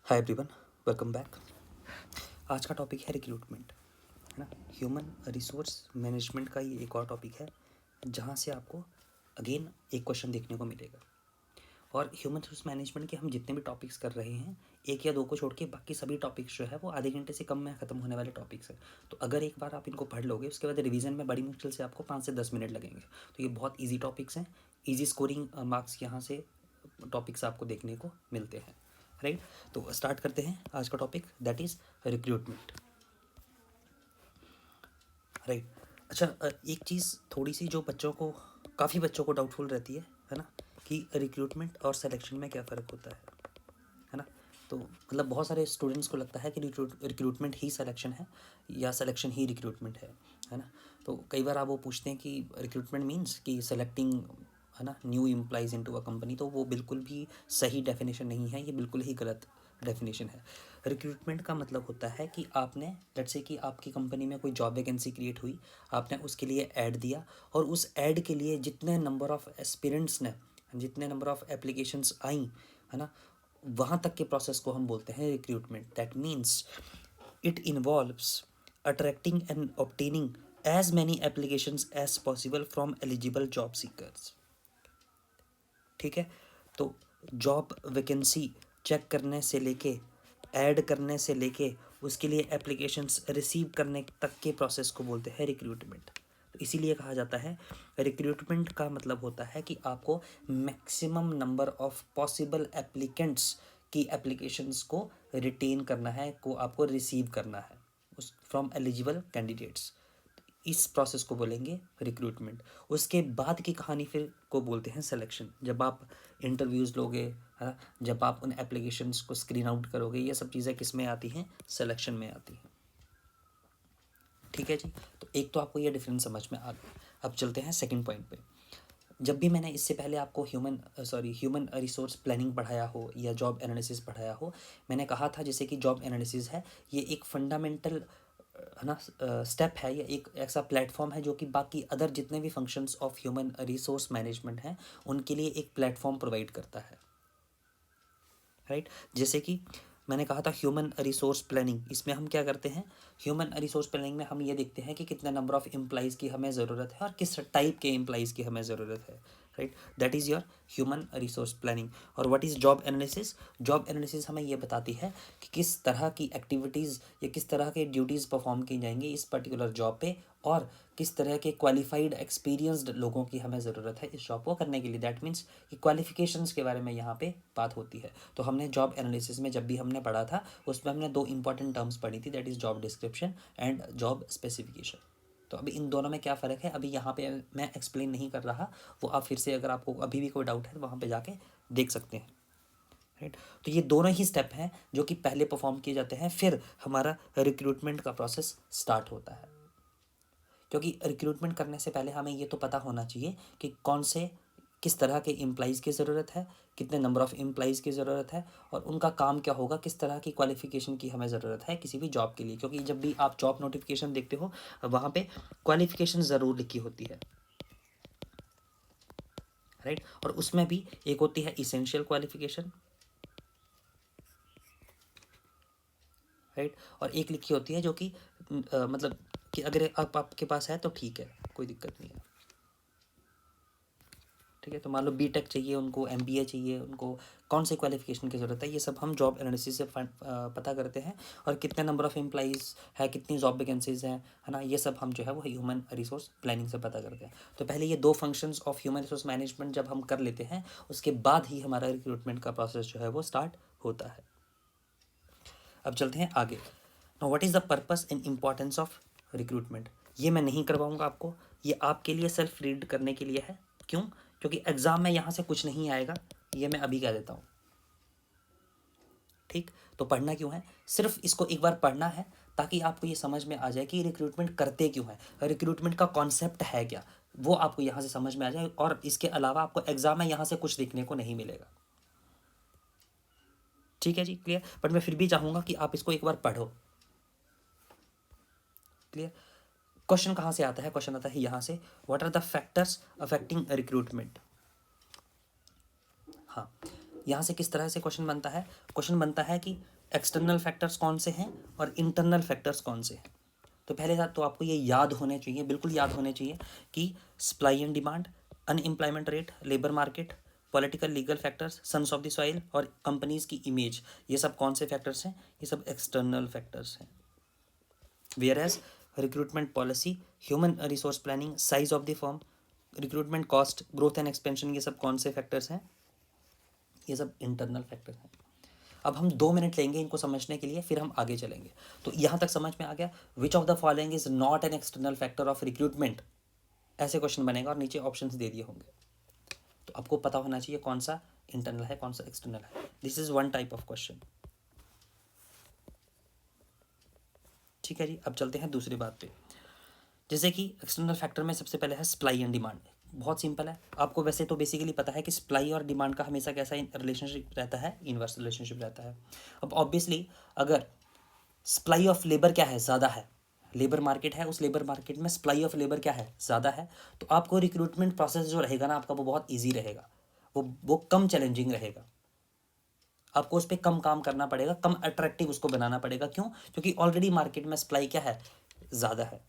Hi everyone, welcome back. आज का topic है रिक्रूटमेंट, है ना। ह्यूमन रिसोर्स मैनेजमेंट का ये एक और टॉपिक है जहाँ से आपको अगेन एक क्वेश्चन देखने को मिलेगा। और ह्यूमन रिसोर्स मैनेजमेंट के हम जितने भी टॉपिक्स कर रहे हैं, एक या दो को छोड़ के बाकी सभी टॉपिक्स जो है वो आधे घंटे से कम में ख़त्म होने वाले टॉपिक्स हैं। तो अगर एक बार आप इनको पढ़ लोगे, उसके बाद रिवीजन में बड़ी मुश्किल से आपको 5 से 10 मिनट लगेंगे। तो ये बहुत ईजी टॉपिक्स हैं, ईजी स्कोरिंग मार्क्स यहाँ से टॉपिक्स आपको देखने को मिलते हैं, राइट। तो स्टार्ट करते हैं आज का topic, that is recruitment, right. अच्छा, एक चीज़ थोड़ी सी जो काफ़ी बच्चों को डाउटफुल रहती है ना, कि रिक्रूटमेंट और सिलेक्शन में क्या फ़र्क होता है ना। तो मतलब बहुत सारे स्टूडेंट्स को लगता है कि रिक्रूटमेंट ही सिलेक्शन है या सिलेक्शन ही रिक्रूटमेंट है ना। तो कई बार आप वो पूछते हैं कि रिक्रूटमेंट मीन्स कि सेलेक्टिंग, है ना, new employees into a company. तो वो बिल्कुल भी सही डेफिनेशन नहीं है, ये बिल्कुल ही गलत डेफिनेशन है। रिक्रूटमेंट का मतलब होता है कि आपने, लेट्स से कि आपकी कंपनी में कोई जॉब वैकेंसी क्रिएट हुई, आपने उसके लिए ऐड दिया और उस ऐड के लिए जितने नंबर ऑफ़ एस्पिरेंट्स ने, जितने नंबर ऑफ़ एप्लीकेशंस आई, है ना, वहाँ तक के प्रोसेस को हम बोलते हैं recruitment. That means it involves attracting and obtaining as many applications as possible from eligible job seekers. ठीक है। तो जॉब वैकेंसी चेक करने से लेके, ऐड करने से लेके, उसके लिए एप्लीकेशंस रिसीव करने तक के प्रोसेस को बोलते हैं रिक्रूटमेंट। तो इसीलिए कहा जाता है रिक्रूटमेंट का मतलब होता है कि आपको maximum number of possible applicants की एप्लीकेशंस को रिटेन करना है, को आपको रिसीव करना है उस फ्रॉम एलिजिबल कैंडिडेट्स। इस प्रोसेस को बोलेंगे रिक्रूटमेंट। उसके बाद की कहानी फिर को बोलते हैं सिलेक्शन। जब आप इंटरव्यूज़ लोगे, है ना, जब आप उन एप्लीकेशंस को स्क्रीन आउट करोगे, ये सब चीज़ें किस में आती हैं? सिलेक्शन में आती हैं। ठीक है जी। तो एक तो आपको ये डिफरेंस समझ में आ गया। अब चलते हैं सेकंड पॉइंट पे। जब भी मैंने इससे पहले आपको ह्यूमन रिसोर्स प्लानिंग पढ़ाया हो या जॉब एनालिसिस पढ़ाया हो, मैंने कहा था जैसे कि जॉब एनालिसिस है, ये एक फंडामेंटल, है ना, स्टेप है, या एक ऐसा प्लेटफॉर्म है जो कि बाकी अदर जितने भी functions of human resource management हैं उनके लिए एक प्लेटफॉर्म प्रोवाइड करता है, राइट। जैसे कि मैंने कहा था ह्यूमन रिसोर्स प्लानिंग, इसमें हम क्या करते हैं? ह्यूमन रिसोर्स प्लानिंग में हम ये देखते हैं कि कितने नंबर ऑफ़ एम्प्लॉइज़ की हमें ज़रूरत है और किस टाइप के एम्प्लॉइज़ की हमें ज़रूरत है, right. That is your human resource planning. और what is job analysis? Job analysis हमें ये बताती है कि किस तरह की एक्टिविटीज़ या किस तरह के ड्यूटीज़ परफॉर्म की जाएंगी इस पर्टिकुलर जॉब पे, और किस तरह के क्वालिफाइड एक्सपीरियंस्ड लोगों की हमें ज़रूरत है इस जॉब को करने के लिए। दैट मीन्स कि क्वालिफिकेशंस के बारे में यहाँ पे बात होती है। तो हमने जॉब एनालिसिस में जब भी हमने पढ़ा था, उसमें हमने दो इंपॉर्टेंट टर्म्स पढ़ी थी, that is job description and job specification. तो अभी इन दोनों में क्या फ़र्क है, अभी यहाँ पे मैं एक्सप्लेन नहीं कर रहा, वो आप फिर से अगर आपको अभी भी कोई डाउट है तो वहाँ पे जाके देख सकते हैं, राइट। तो ये दोनों ही स्टेप हैं जो कि पहले परफॉर्म किए जाते हैं, फिर हमारा रिक्रूटमेंट का प्रोसेस स्टार्ट होता है। क्योंकि रिक्रूटमेंट करने से पहले हमें ये तो पता होना चाहिए कि किस तरह के एम्प्लॉइज़ की ज़रूरत है, कितने नंबर ऑफ़ एम्प्लॉइज़ की ज़रूरत है, और उनका काम क्या होगा, किस तरह की क्वालिफ़िकेशन की हमें ज़रूरत है किसी भी जॉब के लिए। क्योंकि जब भी आप जॉब नोटिफिकेशन देखते हो, वहाँ पे क्वालिफ़िकेशन ज़रूर लिखी होती है, राइट। और उसमें भी एक होती है इसेंशियल क्वालिफ़िकेशन, राइट, और एक लिखी होती है जो कि मतलब कि अगर आपके पास है तो ठीक है, कोई दिक्कत नहीं है। ठीक है। तो मान लो बीटेक चाहिए उनको, एमबीए चाहिए उनको, कौन सी क्वालिफिकेशन की ज़रूरत है, ये सब हम जॉब एनालिसिस से पता करते हैं। और कितने नंबर ऑफ़ एम्प्लॉइज़ है, कितनी जॉब वैकेंसीज़ हैं, है ना, ये सब हम जो है वो ह्यूमन रिसोर्स प्लानिंग से पता करते हैं। तो पहले ये दो functions of human resource management जब हम कर लेते हैं, उसके बाद ही हमारा रिक्रूटमेंट का प्रोसेस जो है वो स्टार्ट होता है। अब चलते हैं आगे। Now what is the purpose and importance of recruitment? ये मैं नहीं करवाऊंगा आपको, ये आपके लिए सेल्फ रीड करने के लिए है। क्यों? क्योंकि एग्ज़ाम में यहाँ से कुछ नहीं आएगा, ये मैं अभी कह देता हूँ, ठीक। तो पढ़ना क्यों है? सिर्फ इसको एक बार पढ़ना है ताकि आपको ये समझ में आ जाए कि रिक्रूटमेंट करते क्यों है, रिक्रूटमेंट का कॉन्सेप्ट है क्या, वो आपको यहाँ से समझ में आ जाए। और इसके अलावा आपको एग्ज़ाम में यहाँ से कुछ देखने को नहीं मिलेगा। ठीक है जी, क्लियर। बट मैं फिर भी चाहूँगा कि आप इसको एक बार पढ़ो, क्लियर। क्वेश्चन कहाँ से आता है? क्वेश्चन आता है यहाँ से, what are the factors affecting recruitment. हाँ, यहाँ से किस तरह से क्वेश्चन बनता है? क्वेश्चन बनता है कि एक्सटर्नल फैक्टर्स कौन से हैं और इंटरनल फैक्टर्स कौन से हैं। तो पहले बात तो आपको ये याद होने चाहिए, बिल्कुल याद होने चाहिए कि supply and demand, unemployment rate, labour market, political legal factors, sons of the soil और कंपनीज की इमेज, ये सब कौन से फैक्टर्स हैं, ये सब एक्सटर्नल फैक्टर्स हैं। Whereas recruitment policy, human resource planning, size of the firm, recruitment cost, growth and expansion, ये सब कौन से फैक्टर्स हैं, ये सब इंटरनल फैक्टर्स हैं। अब हम 2 मिनट लेंगे इनको समझने के लिए, फिर हम आगे चलेंगे। तो यहाँ तक समझ में आ गया, which of the following is not an external factor of recruitment, ऐसे क्वेश्चन बनेगा और नीचे ऑप्शंस दे दिए होंगे। तो आपको पता होना चाहिए कौन सा इंटरनल है कौन सा एक्सटर्नल है। This is one type of question. ठीक है जी, अब चलते हैं दूसरी बात पे। जैसे कि एक्सटर्नल फैक्टर में सबसे पहले है सप्लाई एंड डिमांड। बहुत सिंपल है, आपको वैसे तो बेसिकली पता है कि सप्लाई और डिमांड का हमेशा कैसा रिलेशनशिप रहता है, इनवर्स रिलेशनशिप रहता है। अब ऑब्वियसली अगर सप्लाई ऑफ लेबर क्या है, ज़्यादा है, लेबर मार्केट है, उस लेबर मार्केट में सप्लाई ऑफ लेबर क्या है, ज़्यादा है, तो आपको रिक्रूटमेंट प्रोसेस जो रहेगा ना आपका, वो बहुत ईजी रहेगा, वो कम चैलेंजिंग रहेगा। आपको उस पर कम काम करना पड़ेगा, कम अट्रैक्टिव उसको बनाना पड़ेगा। क्यों? क्योंकि ऑलरेडी मार्केट में सप्लाई क्या है, ज़्यादा है।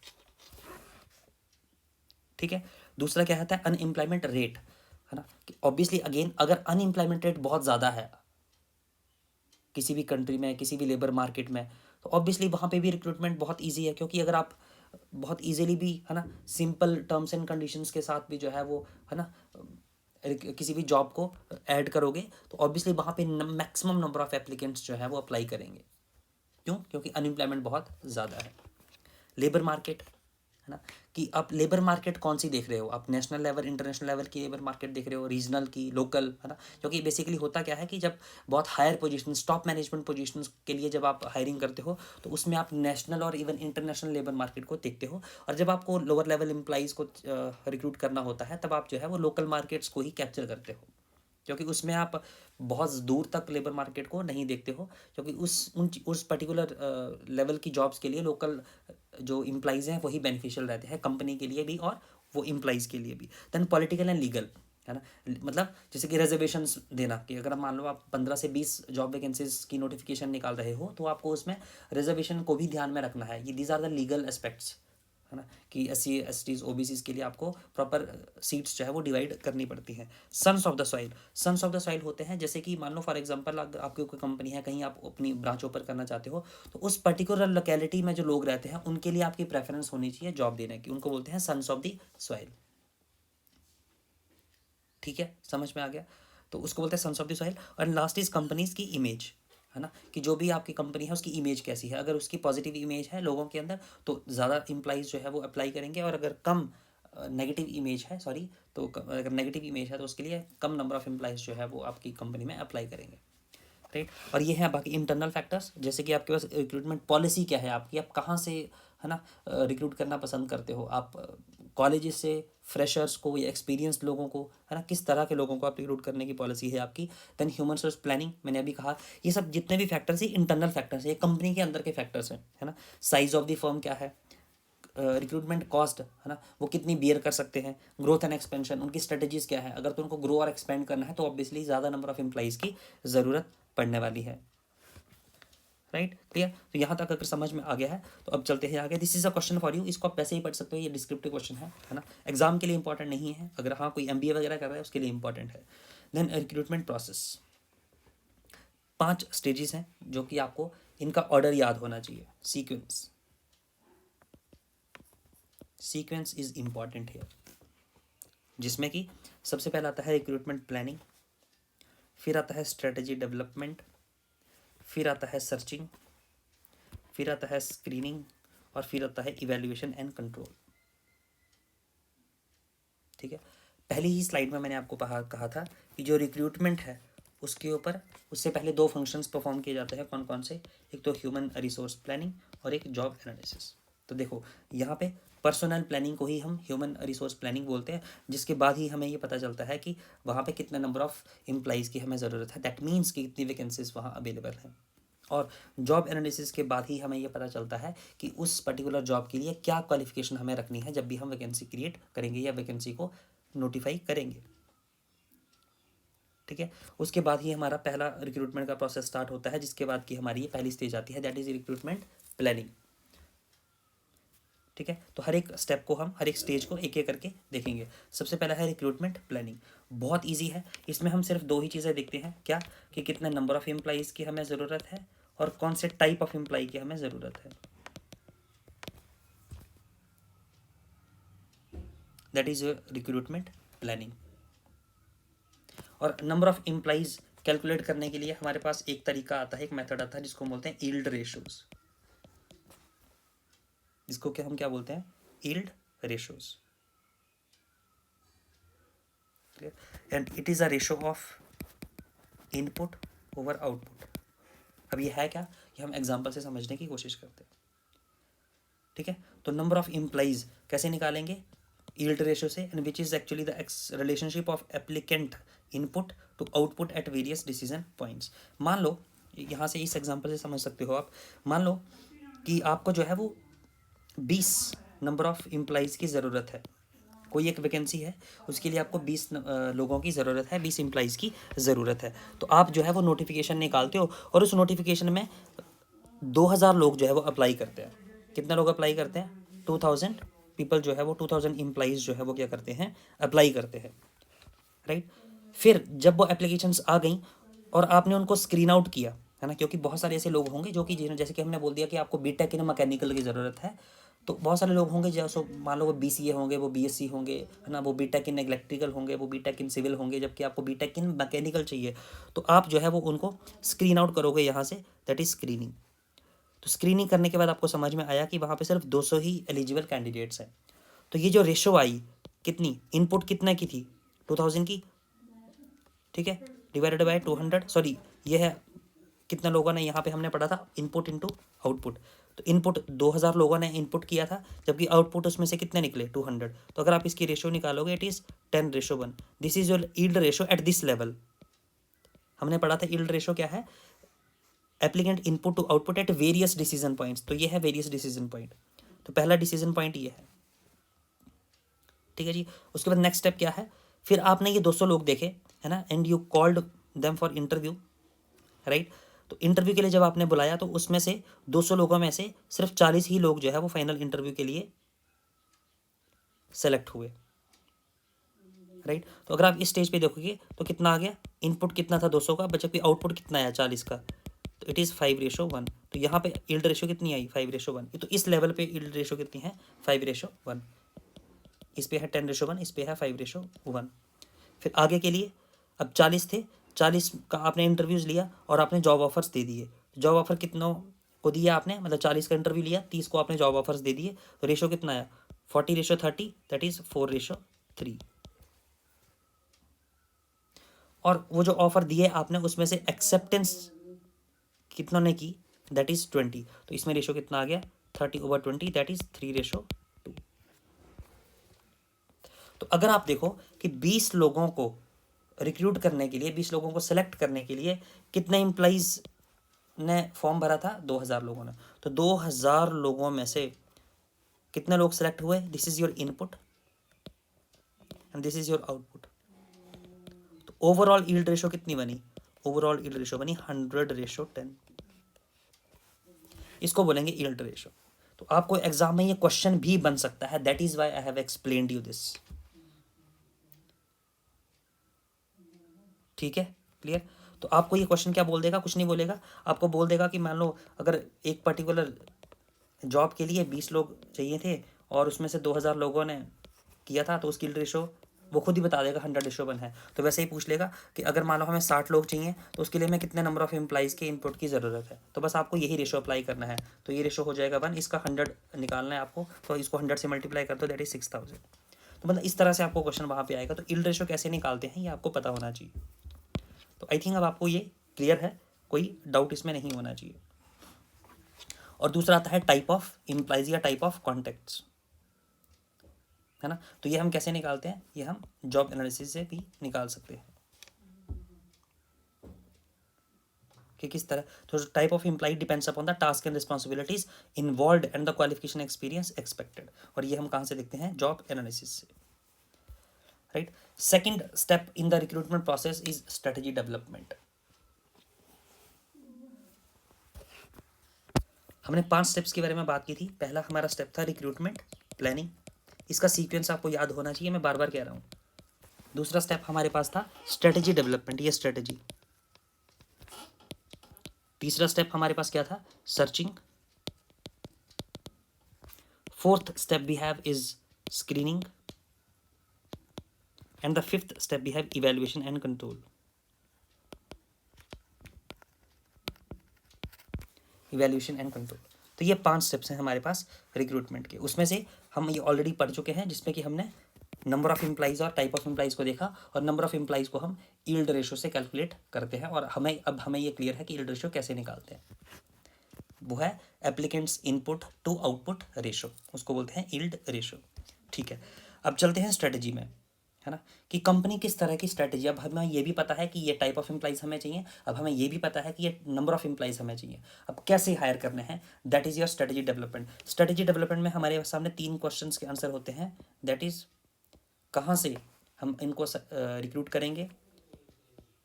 ठीक है। दूसरा क्या होता है, अनएम्प्लॉयमेंट रेट, है ना, कि ऑब्वियसली अगेन अगर अनएम्प्लॉयमेंट रेट बहुत ज़्यादा है किसी भी कंट्री में, किसी भी लेबर मार्केट में, तो ऑब्वियसली वहाँ पे भी रिक्रूटमेंट बहुत इजी है। क्योंकि अगर आप बहुत इजीली भी, है ना, सिंपल टर्म्स एंड कंडीशंस के साथ भी जो है वो, है ना, किसी भी जॉब को ऐड करोगे, तो ऑब्वियसली वहाँ पे मैक्सिमम नंबर ऑफ एप्लीकेंट्स जो है वो अप्लाई करेंगे। क्यों? क्योंकि अनएम्प्लॉयमेंट बहुत ज़्यादा है। लेबर मार्केट, है ना, कि आप लेबर मार्केट कौन सी देख रहे हो, आप नेशनल लेवल, इंटरनेशनल लेवल की लेबर मार्केट देख रहे हो, रीजनल की, लोकल, है ना। क्योंकि बेसिकली होता क्या है कि जब बहुत higher position, top management position के लिए जब आप हायरिंग करते हो, तो उसमें आप नेशनल और इवन इंटरनेशनल लेबर मार्केट को देखते हो। और जब आपको लोअर लेवल एम्प्लॉइज़ को रिक्रूट करना होता है, तब आप जो है वो लोकल मार्केट्स को ही कैप्चर करते हो। क्योंकि उसमें आप बहुत दूर तक लेबर मार्केट को नहीं देखते हो, क्योंकि उस पर्टिकुलर लेवल की जॉब्स के लिए लोकल जो इम्प्लाइज हैं वही बेनिफिशियल रहते हैं, कंपनी के लिए भी और वो इम्प्लाइज के लिए भी। देन पॉलिटिकल एंड लीगल, है ना, मतलब जैसे कि रिजर्वेशंस देना, कि अगर मान लो आप 15 से 20 जॉब वैकेंसीज की नोटिफिकेशन निकाल रहे हो, तो आपको उसमें रिजर्वेशन को भी ध्यान में रखना है। ये these are the legal aspects, है ना, कि SC STs OBCs के लिए आपको प्रॉपर सीट्स जो है वो डिवाइड करनी पड़ती हैं। Sons of the soil, sons of the soil होते हैं, जैसे कि मान लो फॉर एग्जांपल आपकी कोई कंपनी है, कहीं आप अपनी ब्रांच ओपन करना चाहते हो, तो उस पर्टिकुलर लोकेलिटी में जो लोग रहते हैं उनके लिए आपकी प्रेफरेंस होनी चाहिए जॉब देने की, उनको बोलते हैं सन्स ऑफ द सॉइल। ठीक है, समझ में आ गया। तो उसको बोलते हैं सन्स ऑफ द सॉइल। और लास्ट इज कंपनीज की इमेज, है ना, कि जो भी आपकी कंपनी है उसकी इमेज कैसी है। अगर उसकी पॉजिटिव इमेज है लोगों के अंदर, तो ज़्यादा एम्प्लॉइज़ जो है वो अप्लाई करेंगे, और अगर कम नेगेटिव इमेज है, सॉरी, तो अगर नेगेटिव इमेज है तो उसके लिए कम नंबर ऑफ एम्प्लॉइज़ जो है वो आपकी कंपनी में अप्लाई करेंगे। राइट। और ये हैं बाकी इंटरनल फैक्टर्स, जैसे कि आपके पास रिक्रूटमेंट पॉलिसी क्या है आपकी, आप कहाँ से, है ना, रिक्रूट करना पसंद करते हो, आप कॉलेजेस से, फ्रेशर्स को या एक्सपीरियंस्ड लोगों को, है ना, किस तरह के लोगों को आप रिक्रूट करने की पॉलिसी है आपकी। देन ह्यूमन रिसोर्स प्लानिंग, मैंने अभी कहा, ये सब जितने भी फैक्टर्स हैं इंटरनल फैक्टर्स हैं, ये कंपनी के अंदर के फैक्टर्स हैं, है ना। साइज ऑफ द फर्म क्या है, रिक्रूटमेंट कॉस्ट, है ना, वो कितनी बियर कर सकते हैं, ग्रोथ एंड एक्सपेंशन, उनकी स्ट्रेटजीज क्या है। अगर तो उनको ग्रो और एक्सपेंड करना है तो ऑब्वियसली ज़्यादा नंबर ऑफ एम्प्लॉइज़ की ज़रूरत पड़ने वाली है। Right, clear. तो यहाँ तक अगर समझ में आ गया है तो अब चलते हैं आगे। This is a question for you, इसको आप वैसे ही पढ़ सकते हो, ये डिस्क्रिप्टिव क्वेश्चन है ना, एग्जाम के लिए इंपॉर्टेंट नहीं है, अगर हाँ कोई MBA वगैरह कर रहा है उसके लिए इंपॉर्टेंट है। देन रिक्रूटमेंट प्रोसेस, 5 स्टेजेस हैं जो कि आपको इनका ऑर्डर याद होना चाहिए। सीक्वेंस, सीक्वेंस इज इंपॉर्टेंट है, जिसमें कि सबसे पहला आता है रिक्रूटमेंट प्लानिंग, फिर आता है स्ट्रेटजी डेवलपमेंट, फिर आता है सर्चिंग, फिर आता है स्क्रीनिंग, और फिर आता है इवैल्यूएशन एंड कंट्रोल। ठीक है, पहली ही स्लाइड में मैंने आपको कहा था कि जो रिक्रूटमेंट है उसके ऊपर उससे पहले 2 फंक्शंस परफॉर्म किए जाते हैं। कौन कौन से? एक तो ह्यूमन रिसोर्स प्लानिंग और एक जॉब एनालिसिस। तो देखो यहाँ पे पर्सनल प्लानिंग को ही हम ह्यूमन रिसोर्स प्लानिंग बोलते हैं, जिसके बाद ही हमें ये पता चलता है कि वहाँ पे कितने नंबर ऑफ एम्प्लॉइज़ की हमें ज़रूरत है, दैट मीन्स कि कितनी वैकेंसीज वहाँ अवेलेबल हैं। और जॉब एनालिसिस के बाद ही हमें ये पता चलता है कि उस पर्टिकुलर जॉब के लिए क्या क्वालिफिकेशन हमें रखनी है जब भी हम वैकेंसी क्रिएट करेंगे या वैकेंसी को नोटिफाई करेंगे। ठीक है। उसके बाद ही हमारा पहला रिक्रूटमेंट का प्रोसेस स्टार्ट होता है, जिसके बाद की हमारी ये पहली स्टेज आती है, दैट इज रिक्रूटमेंट प्लानिंग। ठीक है, तो हर एक स्टेप को हम, हर एक स्टेज को एक एक करके देखेंगे। सबसे पहला है रिक्रूटमेंट प्लानिंग। बहुत इजी है, इसमें हम सिर्फ दो ही चीज़ें देखते हैं, क्या कि कितने नंबर ऑफ एम्प्लॉइज़ की हमें ज़रूरत है और कौन से टाइप ऑफ एम्प्लॉय की हमें ज़रूरत है, that is your recruitment planning. और नंबर ऑफ एम्प्लॉइज़ कैलकुलेट करने के लिए हमारे पास एक तरीका आता है, एक मेथड आता है जिसको बोलते हैं यील्ड रेशोज, जिसको क्या हम क्या बोलते हैं, yield ratios. And it is a ratio of input over output. अब ये है क्या, ये हम एग्जांपल से समझने की कोशिश करते हैं। ठीक है, तो नंबर ऑफ एम्प्लॉइज कैसे निकालेंगे, यील्ड रेशो से, and which is actually the relationship of applicant input to output at various decision points. मान लो, यहाँ से इस एग्जांपल से समझ सकते हो आप, मान लो कि आपको जो है वो 20 नंबर ऑफ एम्प्लॉइज़ की ज़रूरत है, कोई एक वैकेंसी है, उसके लिए आपको 20 लोगों की ज़रूरत है, 20 एम्प्लॉइज़ की ज़रूरत है। तो आप जो है वो नोटिफिकेशन निकालते हो और उस नोटिफिकेशन में 2000 लोग जो है वो अप्लाई करते हैं। कितने लोग अप्लाई करते हैं, 2000 पीपल जो है वो 2000 एम्प्लॉइज़ जो है वो क्या करते हैं, अप्लाई करते हैं, राइट। फिर जब वो एप्लीकेशंस आ गई और आपने उनको स्क्रीन आउट किया, है ना, क्योंकि बहुत सारे ऐसे लोग होंगे जो कि जैसे कि हमने बोल दिया कि आपको बीटेक इन मैकेनिकल की ज़रूरत है, तो बहुत सारे लोग होंगे जैसे मान लो वो BCA होंगे, वो BSc होंगे, है ना, वो बीटेक इन इलेक्ट्रिकल होंगे, वो बीटेक इन सिविल होंगे, जबकि आपको बीटेक इन मैकेनिकल चाहिए। तो आप जो है वो उनको स्क्रीन आउट करोगे यहाँ से, दैट इज़ स्क्रीनिंग। तो स्क्रीनिंग करने के बाद आपको समझ में आया कि वहाँ पे सिर्फ 200 ही एलिजिबल कैंडिडेट्स हैं। तो ये जो रेशो आई, कितनी इनपुट कितने की थी, 2000 की, ठीक है, डिवाइडेड बाय 200, सॉरी ये है कितने लोगों ने, यहाँ पे हमने पढ़ा था इनपुट इनटू आउटपुट, तो इनपुट 2000 लोगों ने इनपुट किया था, जबकि आउटपुट उसमें से कितने निकले, 200। तो अगर आप इसकी रेशो निकालोगे, it is 10:1। This is your yield ratio at this level. हमने पढ़ा था यील्ड रेशो क्या है, applicant input to output at various decision points, तो ये है वेरियस डिसीजन पॉइंट। तो पहला डिसीजन पॉइंट ये है, ठीक है जी। उसके बाद नेक्स्ट स्टेप क्या है, फिर आपने ये 200 लोग देखे, है ना, and you called them for interview, right. तो इंटरव्यू के लिए जब आपने बुलाया, तो उसमें से 200 लोगों में से सिर्फ 40 ही लोग जो है वो फाइनल इंटरव्यू के लिए सेलेक्ट हुए, राइट। तो अगर आप इस स्टेज पे देखोगे तो कितना आ गया, इनपुट कितना था 200 का, जबकि आउटपुट कितना आया 40 का, तो इट इज़ 5:1। तो यहाँ पे यील्ड रेशो कितनी आई, 5:1। तो इस लेवल पे यील्ड रेशो कितनी है, 5:1। इस पे है 10:1, इस पे है 5:1। फिर आगे के लिए अब 40 थे, 40 का आपने इंटरव्यूज़ लिया और आपने जॉब ऑफर्स दे दिए। जॉब ऑफर कितनों को दिया आपने, मतलब 40 का इंटरव्यू लिया, 30 को आपने जॉब ऑफर्स दे दिए, तो रेशो कितना आया, 40:30, दैट इज़ 4:3। और वो जो ऑफर दिए आपने, उसमें से एक्सेप्टेंस कितनों ने की, दैट इज़ 20। तो इसमें रेशो कितना आ गया, 30/20, दैट इज़ 3:2। तो अगर आप देखो कि 20 लोगों को रिक्रूट करने के लिए, 20 लोगों को सेलेक्ट करने के लिए कितने एम्प्लॉइज़ ने फॉर्म भरा था, 2000 लोगों ने। तो 2000 लोगों में से कितने लोग सेलेक्ट हुए, this is your input and this is your output. तो ओवरऑल यील्ड रेशो कितनी बनी, ओवरऑल यील्ड रेशो बनी 100:10। इसको बोलेंगे यील्ड रेशो। तो आपको एग्जाम में ये क्वेश्चन भी बन सकता है, that is why I have explained you this. ठीक है, क्लियर। तो आपको ये क्वेश्चन क्या बोल देगा, कुछ नहीं बोलेगा, आपको बोल देगा कि मान लो अगर एक पर्टिकुलर जॉब के लिए 20 लोग चाहिए थे और उसमें से 2000 लोगों ने किया था, तो उसकी यील्ड रेशो वो खुद ही बता देगा 100:1 है। तो वैसे ही पूछ लेगा कि अगर मान लो हमें 60 लोग चाहिए, तो उसके लिए हमें कितने नंबर ऑफ एम्प्लॉइज़ के इनपुट की ज़रूरत है, तो बस आपको यही रेशो अप्लाई करना है। तो ये रेशो हो जाएगा 1, इसका 100 निकालना है आपको, तो इसको 100 से मल्टीप्लाई कर दो, दैट इज 6000। तो मतलब इस तरह से आपको क्वेश्चन वहाँ पे आएगा। तो यील्ड रेशो कैसे निकालते हैं ये आपको पता होना चाहिए। तो आई थिंक अब आपको ये क्लियर है, कोई डाउट इसमें नहीं होना चाहिए। और दूसरा आता है टाइप ऑफ एम्प्लॉइज या टाइप ऑफ कॉन्टैक्ट्स, है ना। तो ये हम कैसे निकालते हैं, ये हम जॉब एनालिसिस से भी निकाल सकते हैं कि किस तरह। तो type of employee depends upon the task and responsibilities involved and the qualification experience expected. और ये हम कहाँ से देखते हैं, जॉब एनालिसिस से, right. Second step in the recruitment process is strategy development. हमने 5 स्टेप्स के बारे में बात की थी। पहला हमारा स्टेप था रिक्रूटमेंट प्लानिंग, इसका सीक्वेंस आपको याद होना चाहिए, मैं बार बार कह रहा हूँ। दूसरा स्टेप हमारे पास था स्ट्रेटजी डेवलपमेंट, ये स्ट्रेटजी। तीसरा स्टेप हमारे पास क्या था? Searching. Fourth step we have is screening, and the fifth step we have evaluation and control. Evaluation and control, तो ये 5 स्टेप्स हैं हमारे पास रिक्रूटमेंट के। उसमें से हम ये ऑलरेडी पढ़ चुके हैं, जिसमें कि हमने नंबर ऑफ एम्प्लॉइज और टाइप ऑफ एम्प्लॉइज को देखा, और नंबर ऑफ एम्प्लॉइज को हम यील्ड रेशो से कैलकुलेट करते हैं, और हमें ये क्लियर है कि यील्ड रेशो कैसे निकालते हैं। वो है applicants input to output ratio, उसको बोलते हैं यील्ड रेशो। ठीक है, अब चलते हैं स्ट्रेटजी में, है ना, कि कंपनी किस तरह की स्ट्रेटजी। अब हमें ये भी पता है कि ये टाइप ऑफ एम्प्लॉइज हमें चाहिए, अब हमें ये भी पता है कि ये नंबर ऑफ एम्प्लॉइज हमें चाहिए, अब कैसे हायर करने हैं, that is your strategy development. Strategy development में हमारे सामने 3 क्वेश्चंस के आंसर होते हैं, दैट इज़ कहाँ से हम इनको रिक्रूट करेंगे,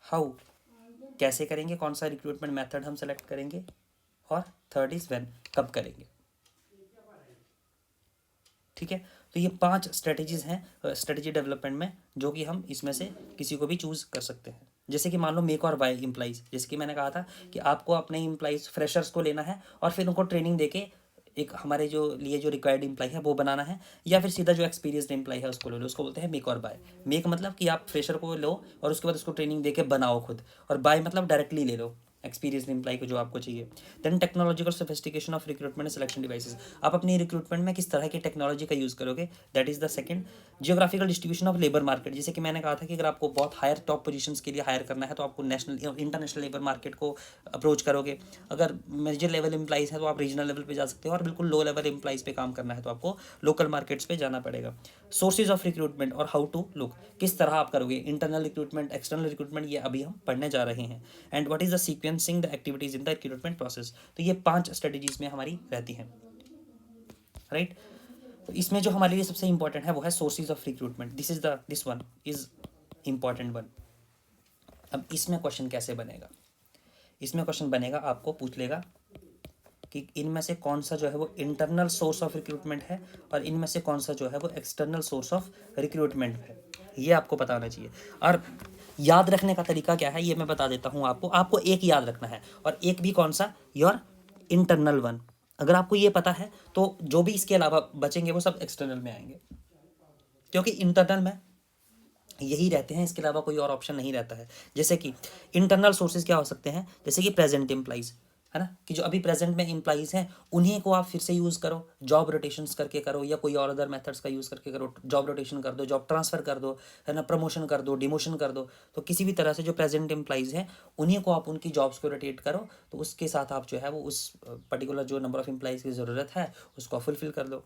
हाउ कैसे करेंगे, कौन सा रिक्रूटमेंट मेथड हम सेलेक्ट करेंगे, और थर्ड इज़ व्हेन कब करेंगे। ठीक है, तो ये 5 स्ट्रेटजीज हैं स्ट्रेटजी डेवलपमेंट में, जो कि हम इसमें से किसी को भी चूज़ कर सकते हैं। जैसे कि मान लो मेक और बाय एम्प्लॉइज़, जैसे कि मैंने कहा था कि आपको अपने एम्प्लॉइज़ फ्रेशर्स को लेना है और फिर उनको ट्रेनिंग देके एक हमारे जो लिए जो रिक्वायर्ड एम्प्लॉय है वो बनाना है, या फिर सीधा जो एक्सपीरियंस्ड एम्प्लॉय है उसको ले लो, उसको बोलते हैं मेक और बाय। मेक मतलब कि आप फ्रेशर को लो और उसके बाद उसको ट्रेनिंग देके बनाओ खुद, और बाय मतलब डायरेक्टली ले लो एक्सपीरियंस एम्प्लॉय को जो आपको चाहिए। Then technological sophistication of recruitment and selection devices, आप अपनी रिक्रूटमेंट में किस तरह की टेक्नोलॉजी का यूज़ करोगे, that is the second. Geographical distribution of labour market, जैसे कि मैंने कहा था कि अगर आपको बहुत हायर टॉप पोजीशंस के लिए हायर करना है तो आपको नेशनल इंटरनेशनल लेबर मार्केट को अप्रोच करोगे। अगर मेजर लेवल एम्प्लॉइज़ है तो आप रीजनल लेवल पे जा सकते हो, और बिल्कुल लो लेवल एम्प्लॉइज़ पे काम करना है तो आपको लोकल मार्केट्स पे जाना पड़ेगा। सोर्सेज ऑफ रिक्रूटमेंट और हाउ टू लुक, किस तरह आप करोगे इंटरनल रिक्रूटमेंट, एक्सटर्नल रिक्रूटमेंट, ये अभी हम पढ़ने जा रहे हैं। And what is the sequencing the activities in the recruitment process, तो ये 5 स्ट्रेटजीज में हमारी रहती हैं, राइट। तो इसमें जो हमारे लिए सबसे इंपॉर्टेंट है वो है sources of recruitment, this one is important one. अब इसमें क्वेश्चन कैसे बनेगा, इसमें क्वेश्चन बनेगा, आपको पूछ लेगा कि इनमें से कौन सा जो है वो इंटरनल सोर्स ऑफ रिक्रूटमेंट है और इनमें से कौन सा जो है वो एक्सटर्नल सोर्स ऑफ रिक्रूटमेंट है, ये आपको पता होना चाहिए। और याद रखने का तरीका क्या है ये मैं बता देता हूँ आपको। आपको एक याद रखना है, और एक भी कौन सा, योर इंटरनल वन। अगर आपको ये पता है तो जो भी इसके अलावा बचेंगे वो सब एक्सटर्नल में आएंगे, क्योंकि इंटरनल में यही रहते हैं, इसके अलावा कोई और ऑप्शन नहीं रहता है। जैसे कि इंटरनल सोर्सेज क्या हो सकते हैं, जैसे कि प्रेजेंट एम्प्लॉइज, है ना, कि जो अभी प्रेजेंट में एम्प्लॉइज हैं उन्हीं को आप फिर से यूज़ करो, जॉब रोटेशंस करके करो, या कोई और अदर मेथड्स का यूज़ करके करो, जॉब रोटेशन कर दो, जॉब ट्रांसफ़र कर दो, है ना, प्रमोशन कर दो, डिमोशन कर दो। तो किसी भी तरह से जो प्रेजेंट एम्प्लॉइज हैं उन्हीं को आप उनकी जॉब्स को रोटेट करो, तो उसके साथ आप जो है वो उस पर्टिकुलर जो नंबर ऑफ एम्प्लॉइज़ की ज़रूरत है उसको फुलफिल कर दो।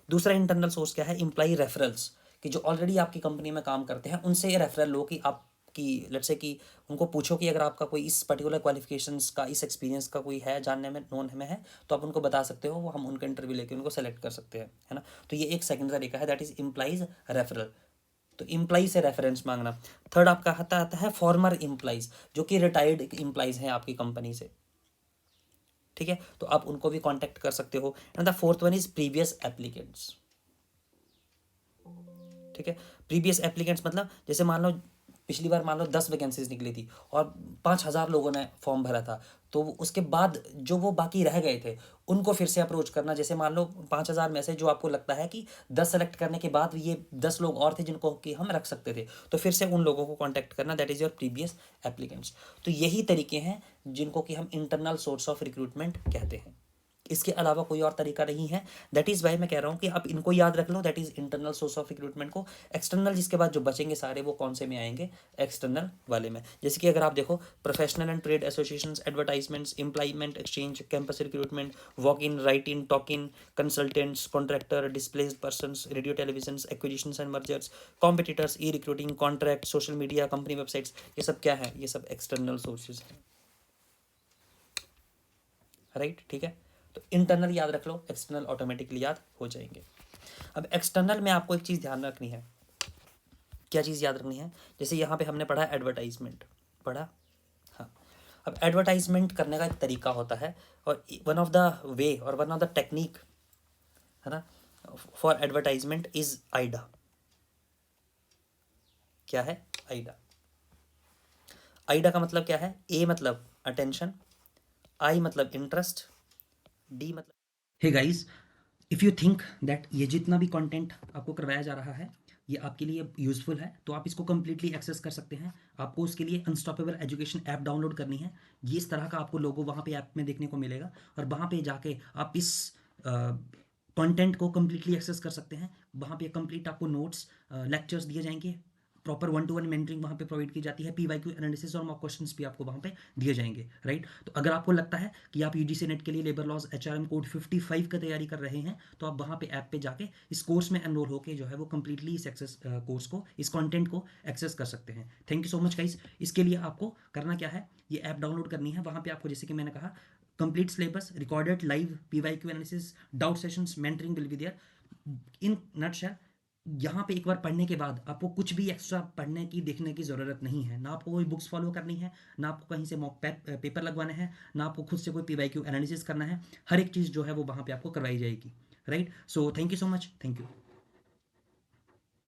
दूसरा इंटरनल सोर्स क्या है, एम्प्लॉई रेफरल्स, कि जो ऑलरेडी आपकी कंपनी में काम करते हैं उनसे ये रेफरल लो, कि आप कि लेट्स से कि उनको पूछो कि अगर आपका कोई इस पर्टिकुलर क्वालिफिकेशंस का, इस एक्सपीरियंस का कोई है जानने में, नोन में है, तो आप उनको बता सकते हो, वो हम उनका इंटरव्यू लेके उनको सेलेक्ट कर सकते हैं, है ना। तो ये एक सेकंड तरीका है, दैट इज एम्प्लॉइज रेफरल, तो एम्प्लॉई से रेफरेंस मांगना। थर्ड आपका आता है फॉर्मर एम्प्लॉइज, जो कि रिटायर्ड एम्प्लॉइज हैं आपकी कंपनी से, ठीक है, तो आप उनको भी कॉन्टैक्ट कर सकते हो। And the fourth one is previous applicants, ठीक है। प्रीवियस एप्लीकेंट्स मतलब जैसे मान लो पिछली बार मान लो 10 वैकेंसीज निकली थी और 5,000 लोगों ने फॉर्म भरा था, तो उसके बाद जो वो बाकी रह गए थे उनको फिर से अप्रोच करना। जैसे मान लो 5,000 में से जो आपको लगता है कि 10 सेलेक्ट करने के बाद ये 10 लोग और थे जिनको कि हम रख सकते थे, तो फिर से उन लोगों को कॉन्टैक्ट करना, that is your previous applicants. तो यही तरीके हैं जिनको कि हम इंटरनल सोर्स ऑफ रिक्रूटमेंट कहते हैं, इसके अलावा कोई और तरीका नहीं है। दैट इज़ वाई मैं कह रहा हूँ कि आप इनको याद रख लो, that is internal source of recruitment को। एक्सटर्नल जिसके बाद जो बचेंगे सारे वो कौन से में आएंगे, एक्सटर्नल वाले में। जैसे कि अगर आप देखो professional and trade associations, advertisements, employment exchange, campus recruitment, walk in, right in, talk in, consultants, contractor, displaced persons, radio television, acquisitions and mergers, competitors, E recruiting, contract, social media, company websites, ये सब क्या है, ये सब external sources हैं, right, ठीक है। तो इंटरनल याद रख लो, एक्सटर्नल ऑटोमेटिकली याद हो जाएंगे। अब एक्सटर्नल में आपको एक चीज़ ध्यान रखनी है, क्या चीज़ याद रखनी है, जैसे यहाँ पे हमने पढ़ा एडवर्टाइजमेंट, पढ़ा, हाँ। अब एडवर्टाइजमेंट करने का एक तरीका होता है, और वन ऑफ द वे और वन ऑफ द टेक्निक, है ना, फॉर एडवर्टाइजमेंट इज आइडा। क्या है? आइडा। आइडा का मतलब क्या है? ए मतलब अटेंशन, आई मतलब इंटरेस्ट, डी मतलब। Hey guys, if you think that ये जितना भी कंटेंट आपको करवाया जा रहा है ये आपके लिए यूज़फुल है, तो आप इसको कम्प्लीटली एक्सेस कर सकते हैं। आपको उसके लिए अनस्टॉपेबल एजुकेशन ऐप डाउनलोड करनी है। ये इस तरह का आपको लोगो वहाँ पे ऐप में देखने को मिलेगा, और वहाँ पे जाके आप इस कंटेंट को कम्प्लीटली एक्सेस कर सकते हैं। वहाँ पे कंप्लीट आपको नोट्स, लेक्चर्स दिए जाएंगे, प्रॉपर 1-to-1 मेंटरिंग वहाँ पे प्रोवाइड की जाती है, पीवाईक्यू एनालिसिस और मॉक क्वेश्चंस भी आपको वहाँ पे दिए जाएंगे, राइट। तो अगर आपको लगता है कि आप यूजीसी नेट के लिए लेबर लॉज एचआरएम कोड 55 का तैयारी कर रहे हैं, तो आप वहाँ पे ऐप पे जाके इस कोर्स में एनरोल होकर जो है वो कम्प्लीटली इस एक्सेस कोर्स को, इस कॉन्टेंट को एक्सेस कर सकते हैं। Thank you so much guys. इसके लिए आपको करना क्या है, ये ऐप डाउनलोड करनी है। वहाँ पे आपको, जैसे कि मैंने कहा, complete syllabus, recorded live PYQ analysis, doubt sessions, mentoring will be there. In nutshell, यहाँ पे एक बार पढ़ने के बाद आपको कुछ भी एक्स्ट्रा पढ़ने की, देखने की ज़रूरत नहीं है। ना आपको कोई बुक्स फॉलो करनी है, ना आपको कहीं से मॉक पेपर लगवाना है, ना आपको खुद से कोई पीवाईक्यू एनालिसिस करना है। हर एक चीज़ जो है वो वहाँ पे आपको करवाई जाएगी, right. So thank you so much, thank you.